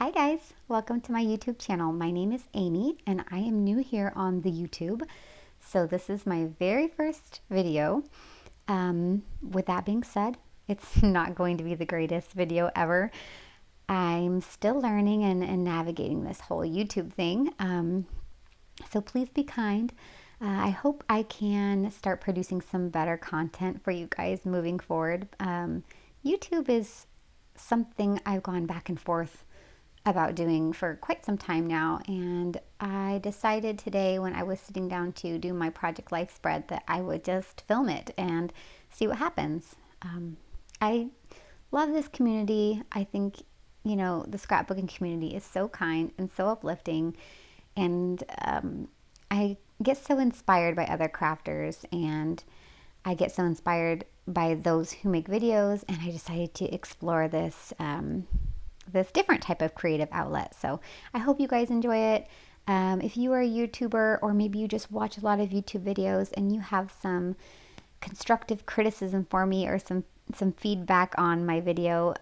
Hi guys, welcome to my YouTube channel. My name is Amy and I am new here on the YouTube. So this is my very first video. With that being said, it's not going to be the greatest video ever. I'm still learning and navigating this whole YouTube thing. So please be kind. I hope I can start producing some better content for you guys moving forward. YouTube is something I've gone back and forth about doing for quite some time now, and I decided today when I was sitting down to do my Project Life spread that I would just film it and see what happens. I love this community. I think, the scrapbooking community is so kind and so uplifting, and I get so inspired by other crafters, and I get so inspired by those who make videos, and I decided to explore this different type of creative outlet. So I hope you guys enjoy it. If you are a YouTuber, or maybe you just watch a lot of YouTube videos and you have some constructive criticism for me or some feedback on my video,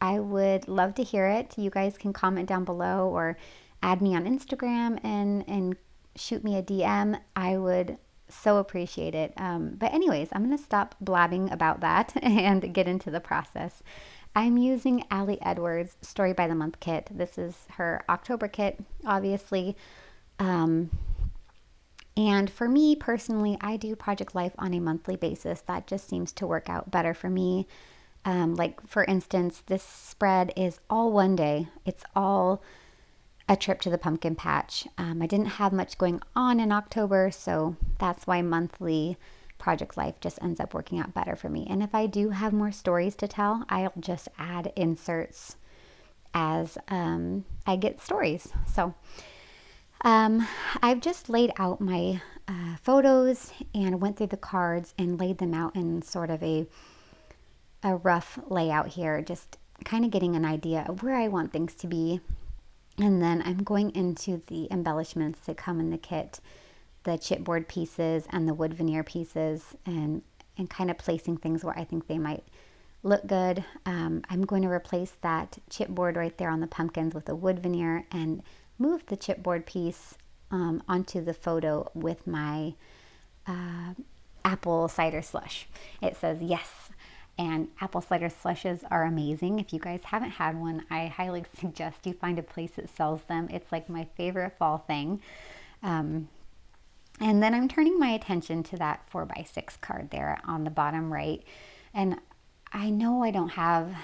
I would love to hear it. You guys can comment down below or add me on Instagram and shoot me a DM. I would so appreciate it. But anyways, I'm going to stop blabbing about that and get into the process. I'm using Ali Edwards' Story by the Month kit. This is her October kit, obviously. And for me personally, I do Project Life on a monthly basis. That just seems to work out better for me. Like for instance, this spread is all one day. It's all a trip to the pumpkin patch. I didn't have much going on in October, so that's why monthly Project Life just ends up working out better for me. And if I do have more stories to tell, I'll just add inserts as I get stories. So I've just laid out my photos and went through the cards and laid them out in sort of a rough layout here, just kind of getting an idea of where I want things to be. And then I'm going into the embellishments that come in the kit, the chipboard pieces and the wood veneer pieces, and kind of placing things where I think they might look good. I'm going to replace that chipboard right there on the pumpkins with a wood veneer and move the chipboard piece onto the photo with my apple cider slush. It says yes. And apple cider slushes are amazing. If you guys haven't had one, I highly suggest you find a place that sells them. It's like my favorite fall thing. And then I'm turning my attention to that 4x6 card there on the bottom right. And I know I don't have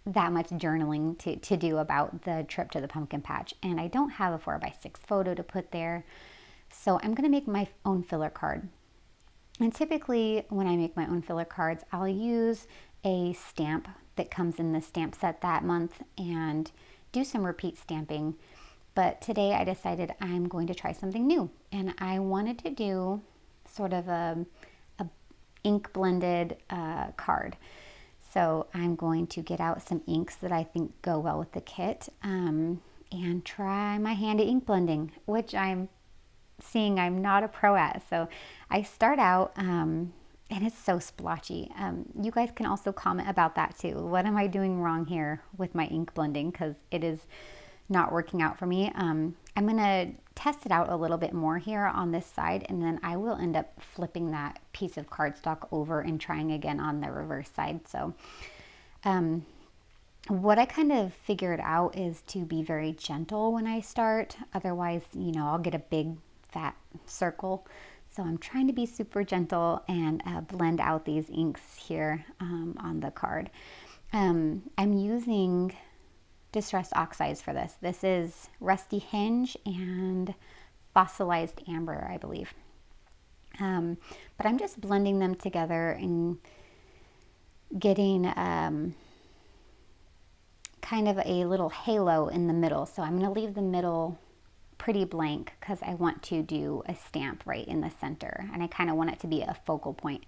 that much journaling to do about the trip to the pumpkin patch. And I don't have a 4x6 photo to put there. So I'm gonna make my own filler card. And typically when I make my own filler cards, I'll use a stamp that comes in the stamp set that month and do some repeat stamping. But today I decided I'm going to try something new, and I wanted to do sort of a ink blended card. So I'm going to get out some inks that I think go well with the kit and try my hand at ink blending, which I'm seeing I'm not a pro at. So I start out and it's so splotchy. You guys can also comment about that too. What am I doing wrong here with my ink blending? Because it is not working out for me. I'm gonna test it out a little bit more here on this side, and then I will end up flipping that piece of cardstock over and trying again on the reverse side. So what I kind of figured out is to be very gentle when I start. Otherwise, I'll get a big fat circle. So I'm trying to be super gentle and blend out these inks here on the card. I'm using distressed oxides for this. This is Rusty Hinge and Fossilized Amber, I believe. But I'm just blending them together and getting kind of a little halo in the middle. So I'm going to leave the middle pretty blank because I want to do a stamp right in the center, and I kind of want it to be a focal point.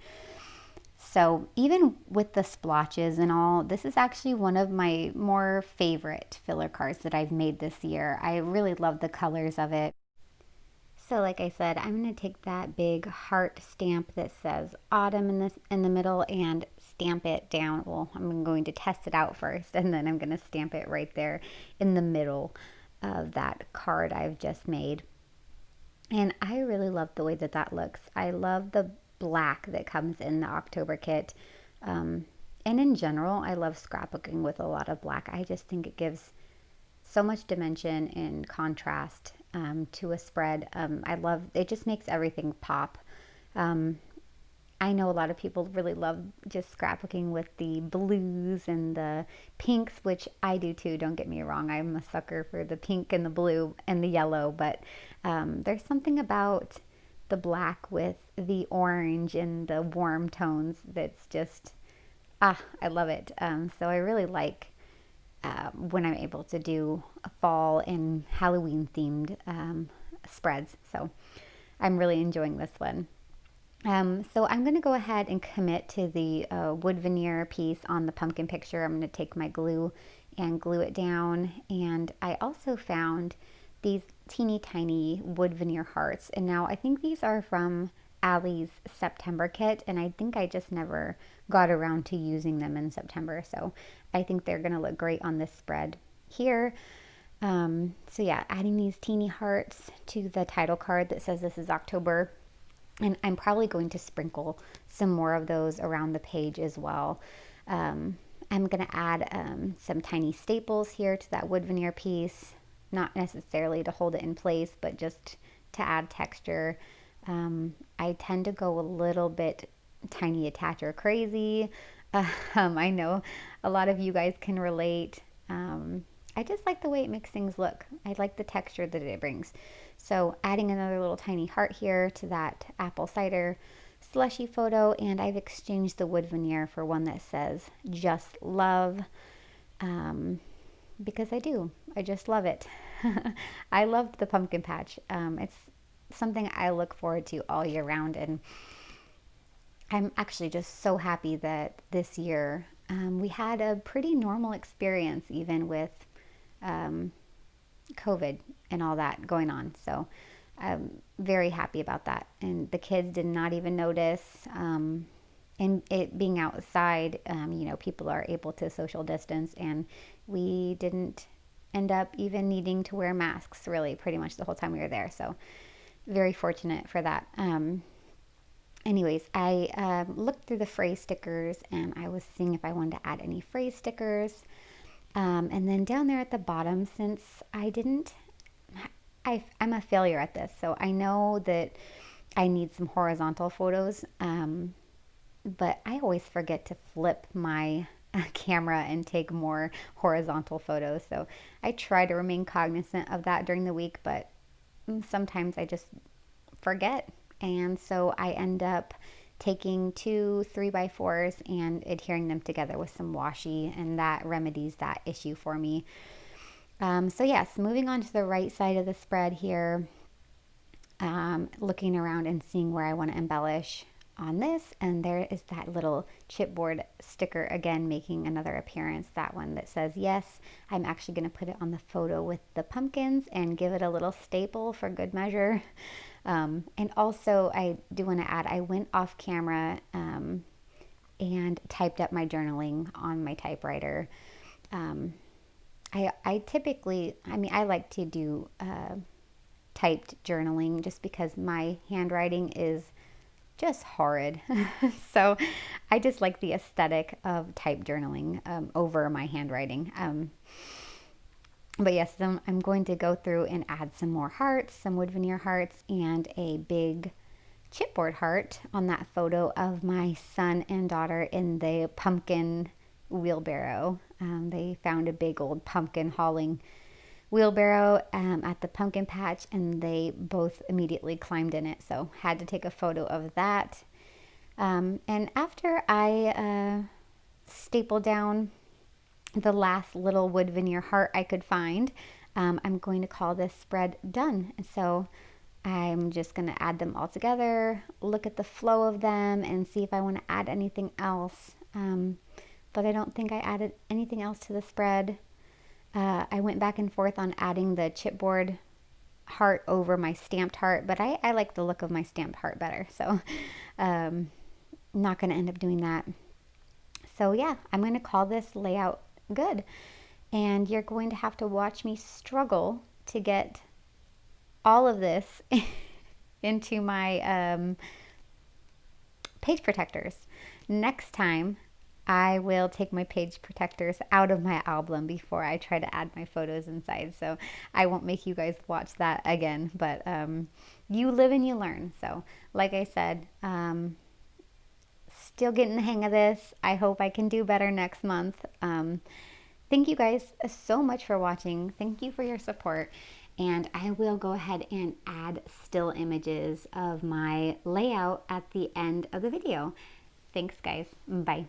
So even with the splotches and all, this is actually one of my more favorite filler cards that I've made this year. I really love the colors of it. So like I said, I'm going to take that big heart stamp that says autumn in the middle and stamp it down. Well, I'm going to test it out first, and then I'm going to stamp it right there in the middle of that card I've just made. And I really love the way that that looks. I love the black that comes in the October kit. And in general, I love scrapbooking with a lot of black. I just think it gives so much dimension and contrast to a spread. I love it, just makes everything pop. I know a lot of people really love just scrapbooking with the blues and the pinks, which I do too. Don't get me wrong. I'm a sucker for the pink and the blue and the yellow, but there's something about the black with the orange and the warm tones that's just, I love it. So I really like when I'm able to do a fall and Halloween themed spreads. So I'm really enjoying this one. So I'm going to go ahead and commit to the wood veneer piece on the pumpkin picture. I'm going to take my glue and glue it down. And I also found these teeny tiny wood veneer hearts. And now I think these are from Allie's September kit. And I think I just never got around to using them in September. So I think they're going to look great on this spread here. So yeah, adding these teeny hearts to the title card that says this is October. And I'm probably going to sprinkle some more of those around the page as well. I'm going to add some tiny staples here to that wood veneer piece, not necessarily to hold it in place, but just to add texture. I tend to go a little bit tiny attacher crazy. I know a lot of you guys can relate. I just like the way it makes things look. I like the texture that it brings. So adding another little tiny heart here to that apple cider slushy photo, and I've exchanged the wood veneer for one that says just love, because I do. I just love it. I love the pumpkin patch. It's something I look forward to all year round, and I'm actually just so happy that this year we had a pretty normal experience, even with COVID and all that going on. So I'm very happy about that. And the kids did not even notice. And it being outside, people are able to social distance, and we didn't end up even needing to wear masks really pretty much the whole time we were there. So very fortunate for that. Anyways, I looked through the phrase stickers, and I was seeing if I wanted to add any phrase stickers. And then down there at the bottom, since I'm a failure at this, so I know that I need some horizontal photos, but I always forget to flip my camera and take more horizontal photos. So I try to remain cognizant of that during the week, but sometimes I just forget. And so I end up taking 2 3x4s and adhering them together with some washi, and that remedies that issue for me. So yes, moving on to the right side of the spread here, looking around and seeing where I want to embellish on this, and there is that little chipboard sticker again making another appearance, that one that says yes. I'm actually going to put it on the photo with the pumpkins and give it a little staple for good measure. And also I do want to add, I went off camera and typed up my journaling on my typewriter. I typically, I like to do typed journaling just because my handwriting is just horrid. So I just like the aesthetic of typed journaling over my handwriting. But yes, I'm going to go through and add some more hearts, some wood veneer hearts, and a big chipboard heart on that photo of my son and daughter in the pumpkin wheelbarrow. They found a big old pumpkin hauling wheelbarrow at the pumpkin patch, and they both immediately climbed in it. So had to take a photo of that. And after I stapled down the last little wood veneer heart I could find, I'm going to call this spread done. And so I'm just going to add them all together, look at the flow of them, and see if I want to add anything else. But I don't think I added anything else to the spread. I went back and forth on adding the chipboard heart over my stamped heart, but I like the look of my stamped heart better. So not going to end up doing that. So yeah, I'm going to call this layout good. And you're going to have to watch me struggle to get all of this into my page protectors. Next time, I will take my page protectors out of my album before I try to add my photos inside. So I won't make you guys watch that again, but you live and you learn. So like I said, still getting the hang of this. I hope I can do better next month. Thank you guys so much for watching. Thank you for your support. And I will go ahead and add still images of my layout at the end of the video. Thanks, guys. Bye.